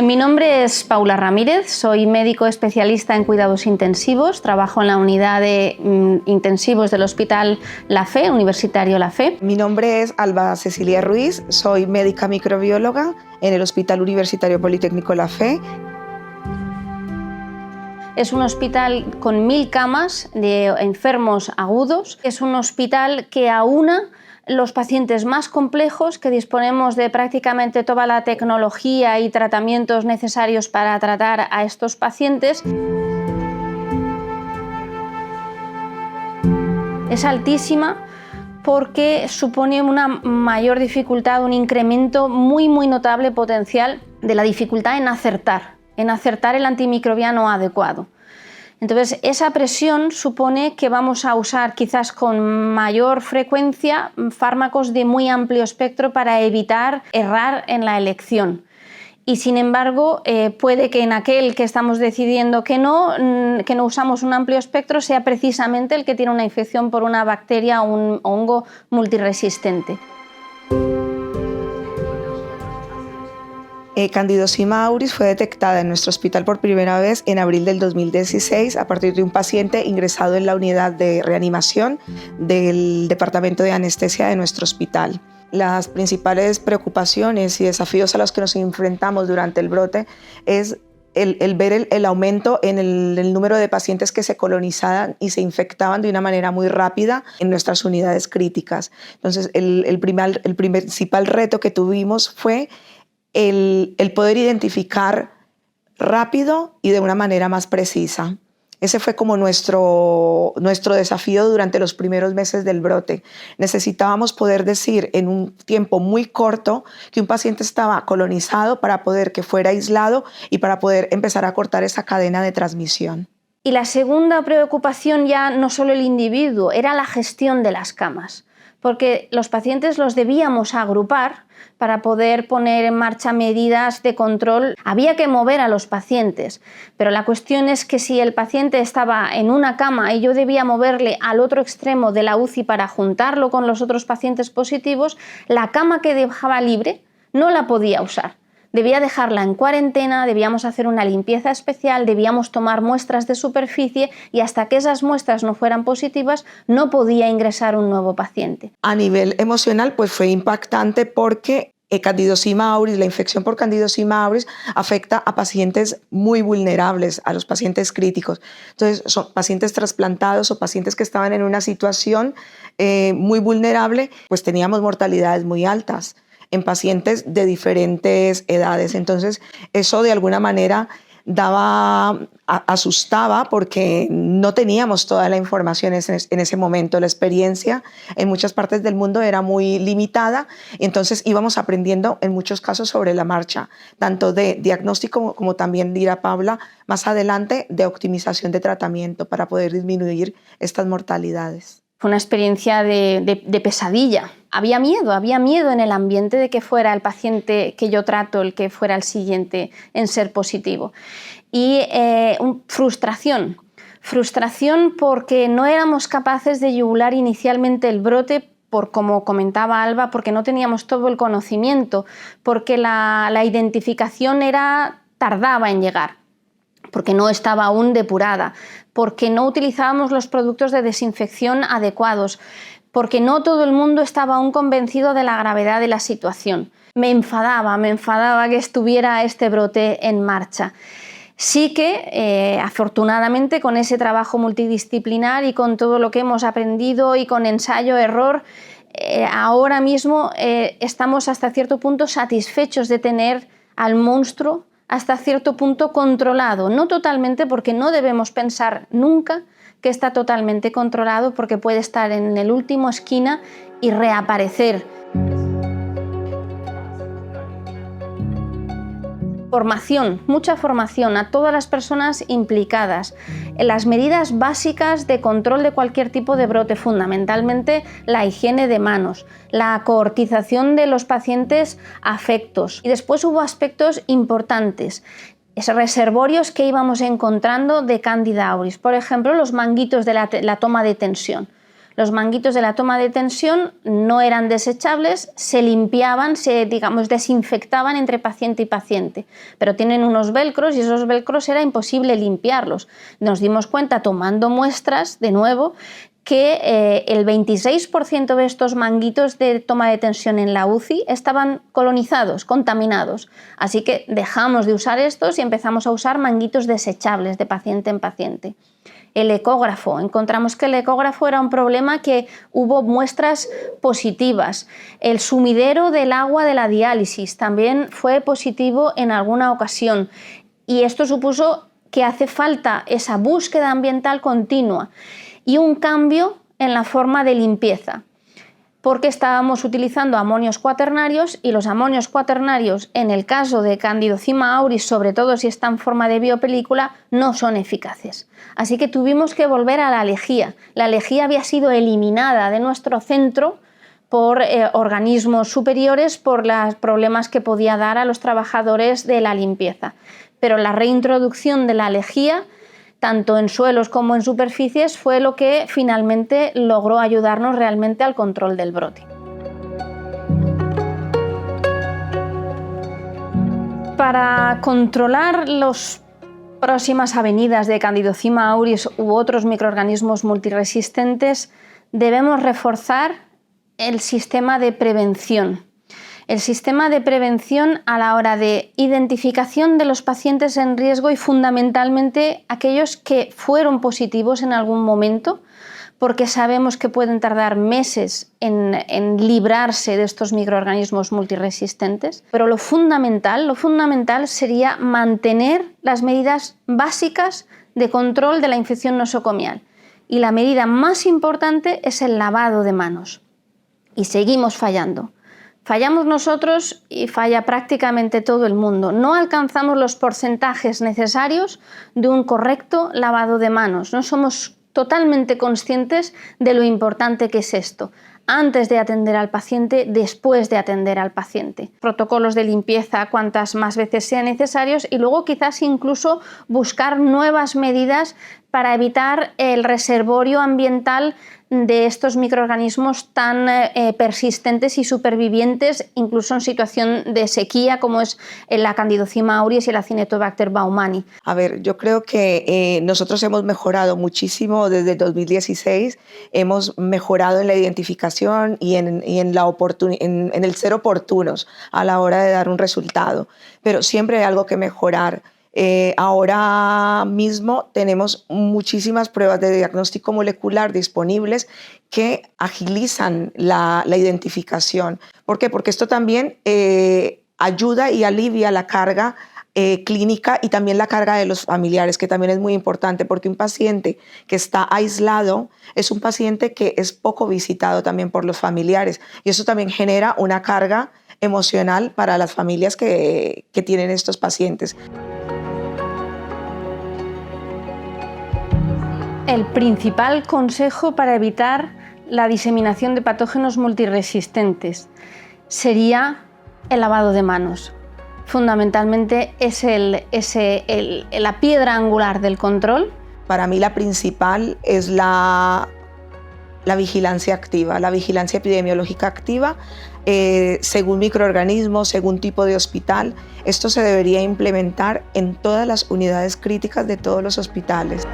Mi nombre es Paula Ramírez, soy médico especialista en cuidados intensivos, trabajo en la unidad de intensivos del Hospital La Fe, Universitario La Fe. Mi nombre es Alba Cecilia Ruiz, soy médica microbióloga en el Hospital Universitario Politécnico La Fe. Es un hospital con 1000 camas de enfermos agudos. Es un hospital que aúna los pacientes más complejos, que disponemos de prácticamente toda la tecnología y tratamientos necesarios para tratar a estos pacientes. Es altísima porque supone una mayor dificultad, un incremento muy notable potencial de la dificultad en acertar el antimicrobiano adecuado. Entonces, esa presión supone que vamos a usar quizás con mayor frecuencia fármacos de muy amplio espectro para evitar errar en la elección. Y sin embargo, puede que en aquel que estamos decidiendo que no usamos un amplio espectro sea precisamente el que tiene una infección por una bacteria o un hongo multiresistente. Candidosima auris fue detectada en nuestro hospital por primera vez en abril del 2016 a partir de un paciente ingresado en la unidad de reanimación del departamento de anestesia de nuestro hospital. Las principales preocupaciones y desafíos a los que nos enfrentamos durante el brote es el ver el aumento en el número de pacientes que se colonizaban y se infectaban de una manera muy rápida en nuestras unidades críticas. Entonces, el principal reto que tuvimos fue el poder identificar rápido y de una manera más precisa. Ese fue como nuestro desafío durante los primeros meses del brote. Necesitábamos poder decir en un tiempo muy corto que un paciente estaba colonizado para poder que fuera aislado y para poder empezar a cortar esa cadena de transmisión. Y la segunda preocupación ya no solo el individuo, era la gestión de las camas, porque los pacientes los debíamos agrupar para poder poner en marcha medidas de control. Había que mover a los pacientes, pero la cuestión es que si el paciente estaba en una cama y yo debía moverle al otro extremo de la UCI para juntarlo con los otros pacientes positivos, la cama que dejaba libre no la podía usar. Debía dejarla en cuarentena, debíamos hacer una limpieza especial, debíamos tomar muestras de superficie y hasta que esas muestras no fueran positivas no podía ingresar un nuevo paciente. A nivel emocional pues fue impactante porque Candidosima auris, la infección por Candidosima auris afecta a pacientes muy vulnerables, a los pacientes críticos. Entonces son pacientes trasplantados o pacientes que estaban en una situación muy vulnerable, pues teníamos mortalidades muy altas en pacientes de diferentes edades. Entonces, eso de alguna manera asustaba porque no teníamos toda la información en ese momento. La experiencia en muchas partes del mundo era muy limitada, entonces íbamos aprendiendo en muchos casos sobre la marcha, tanto de diagnóstico como también dirá Paula más adelante, de optimización de tratamiento para poder disminuir estas mortalidades. Fue una experiencia de pesadilla. Había miedo en el ambiente de que fuera el paciente que yo trato el que fuera el siguiente en ser positivo. Y frustración porque no éramos capaces de yugular inicialmente el brote como comentaba Alba, porque no teníamos todo el conocimiento, porque la identificación tardaba en llegar, porque no estaba aún depurada, porque no utilizábamos los productos de desinfección adecuados, porque no todo el mundo estaba aún convencido de la gravedad de la situación. Me enfadaba que estuviera este brote en marcha. Sí que, afortunadamente, con ese trabajo multidisciplinar y con todo lo que hemos aprendido y con ensayo-error, ahora mismo estamos hasta cierto punto satisfechos de tener al monstruo hasta cierto punto controlado, no totalmente, porque no debemos pensar nunca que está totalmente controlado, porque puede estar en el último esquina y reaparecer. Formación, mucha formación a todas las personas implicadas. Las medidas básicas de control de cualquier tipo de brote, fundamentalmente la higiene de manos, la coortización de los pacientes afectos. Y después hubo aspectos importantes, esos reservorios que íbamos encontrando de Candida auris. Por ejemplo, los manguitos de la toma de tensión. Los manguitos de la toma de tensión no eran desechables, se limpiaban, se desinfectaban entre paciente y paciente, pero tienen unos velcros y esos velcros era imposible limpiarlos. Nos dimos cuenta tomando muestras, de nuevo, que el 26% de estos manguitos de toma de tensión en la UCI estaban colonizados, contaminados. Así que dejamos de usar estos y empezamos a usar manguitos desechables de paciente en paciente. El ecógrafo, encontramos que el ecógrafo era un problema, que hubo muestras positivas. El sumidero del agua de la diálisis también fue positivo en alguna ocasión y esto supuso que hace falta esa búsqueda ambiental continua y un cambio en la forma de limpieza, porque estábamos utilizando amonios cuaternarios y los amonios cuaternarios, en el caso de Candidocima auris, sobre todo si está en forma de biopelícula, no son eficaces. Así que tuvimos que volver a la lejía. La lejía había sido eliminada de nuestro centro por organismos superiores por los problemas que podía dar a los trabajadores de la limpieza. Pero la reintroducción de la lejía, tanto en suelos como en superficies, fue lo que finalmente logró ayudarnos realmente al control del brote. Para controlar las próximas avenidas de Candidocima auris u otros microorganismos multiresistentes, debemos reforzar el sistema de prevención. El sistema de prevención a la hora de identificación de los pacientes en riesgo y fundamentalmente aquellos que fueron positivos en algún momento, porque sabemos que pueden tardar meses en librarse de estos microorganismos multiresistentes. Pero lo fundamental sería mantener las medidas básicas de control de la infección nosocomial. Y la medida más importante es el lavado de manos. Y seguimos fallando. Fallamos nosotros y falla prácticamente todo el mundo. No alcanzamos los porcentajes necesarios de un correcto lavado de manos. No somos totalmente conscientes de lo importante que es esto. Antes de atender al paciente, después de atender al paciente. Protocolos de limpieza cuantas más veces sean necesarios y luego quizás incluso buscar nuevas medidas para evitar el reservorio ambiental de estos microorganismos tan persistentes y supervivientes, incluso en situación de sequía, como es la Candidocima auris y el Acinetobacter baumani. A ver, yo creo que nosotros hemos mejorado muchísimo desde el 2016, hemos mejorado en la identificación y en el ser oportunos a la hora de dar un resultado, pero siempre hay algo que mejorar. Ahora mismo tenemos muchísimas pruebas de diagnóstico molecular disponibles que agilizan la identificación. ¿Por qué? Porque esto también ayuda y alivia la carga clínica y también la carga de los familiares, que también es muy importante, porque un paciente que está aislado es un paciente que es poco visitado también por los familiares y eso también genera una carga emocional para las familias que tienen estos pacientes. El principal consejo para evitar la diseminación de patógenos multiresistentes sería el lavado de manos. Fundamentalmente es la piedra angular del control. Para mí la principal es la vigilancia activa, la vigilancia epidemiológica activa, según microorganismos, según tipo de hospital. Esto se debería implementar en todas las unidades críticas de todos los hospitales.